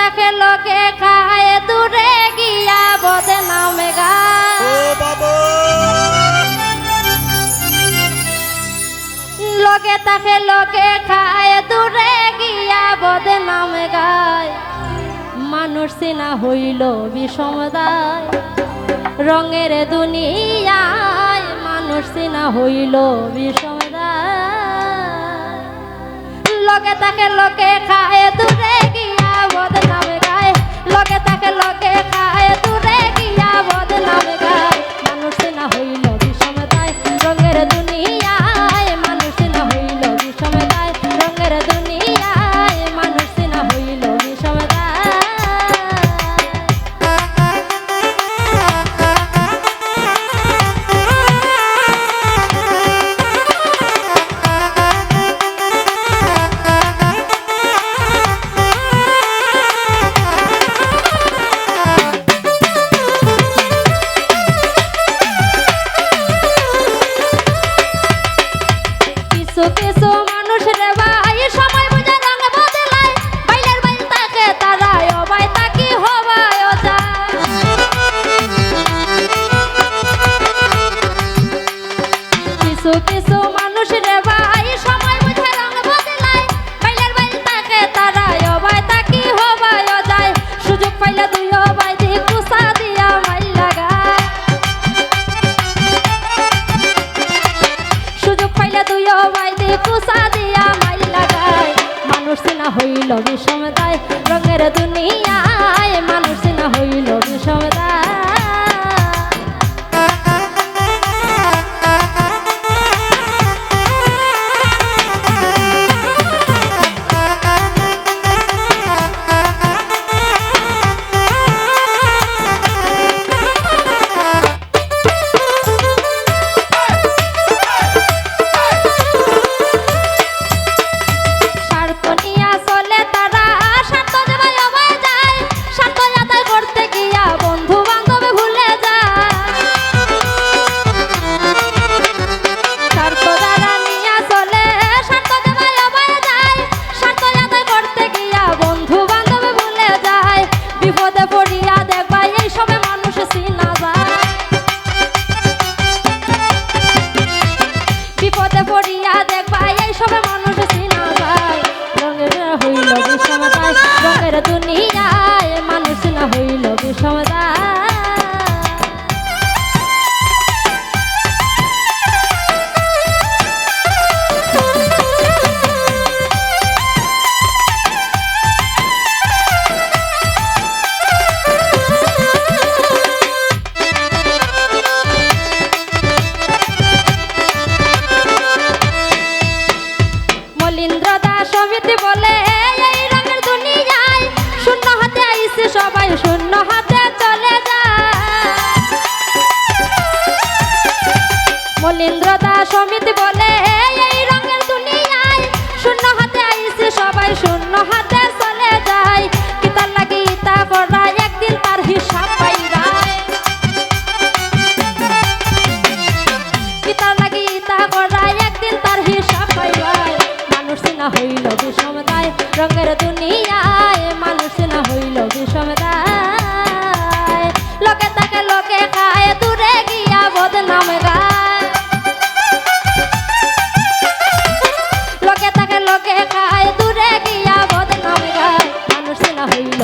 থাকে লোকে খায় দূরে গিয়া বদনামে গায়। ও বাবা লোকে থাকে লোকে খায় দূরে গিয়া বদনামে গায়। মানুষ চেনা হইল বিষমদায় রঙের দুনিয়ায়। মানুষ চেনা হইল বিষমদায়। লোকে থাকে লোকে খায় দূরে গিয়া বদনামে গায়। লোকে থাকে লোকে খায় দূরে গিয়া বদনামে গায়। মানুষ চেনা হইল বিষমদায় রঙের দুনিয়ায়। মানুষ চেনা হইল বিষমদায় রঙের দুনিয়ায়। মানুষ চেনা হইল বিষমদায়। কিছু কিছু মানুষ রে ভাই সময় বুঝে রঙ বদলায়। বাইলের বাইল তাকে তারায় অবাই তাকি হবায় যায়। কিছু কিছু মানুষ রে ভাই সময় বুঝে রঙ বদলায়। বাইলের বাইল তাকে তারায় অবাই তাকি হবায় যায়। সুযোগ পাইলে দুই অবাই দি কুসা দিয়া মাইল লাগায়। সুযোগ পাইলে দুই অবাই দি কুসা দিয়া মাইল লাগায়। মানুষ চেনা হইল বিষমদায় রঙের দুনিয়ায়। মানুষ চেনা হইল বিষমদায়। স্বার্থ নিয়া চলে তারা স্বার্থ দেবাই অবাই যায়। স্বার্থ আদায় করতে গিয়া বন্ধু বান্ধবে ভুলে যায়। স্বার্থ দ্বারা নিয়া চলে স্বার্থ দেবাই অবাই যায়। স্বার্থ আদায় করতে গিয়া বন্ধু বান্ধবে ভুলে যায়। বিপদে পড়িয়া দেখবা এই সবে মানুষ চিনা যায়। বিপদে পড়িয়া দেখবা এই সবে মানুষ চিনা যায়। রঙের হইল বিষমদায় রঙের দুনিয়ায়। মানুষ চিনা হইল বিষমদায়। মলিন্দ্র দাস সমিতি বলে এই রঙের দুনিয়ায় শূন্য হাতে আইছে সবাই শূন্য হাতে চলে যায়। মলিন্দ্র দাস সমিতি বলে এই রঙের দুনিয়ায় শূন্য হাতে আইছে সবাই শূন্য হাতে চলে যায়। কি তার লাগি তা করা একদিন তার হিসাব পাইরায়। কি তার লাগি তা করা একদিন তার হিসাব পাইরায়। মানুষ চেনা হইল বিষমদায় রঙের দুনিয়ায়। মানুষ চেনা হইল বিষমদায়। লোকে তাকে লোকে খায় দূরে গিয়া বদনামে গায়। লোকে তাকে লোকে খায় দূরে গিয়া বদনামে গায়। মানুষ চেনা হইল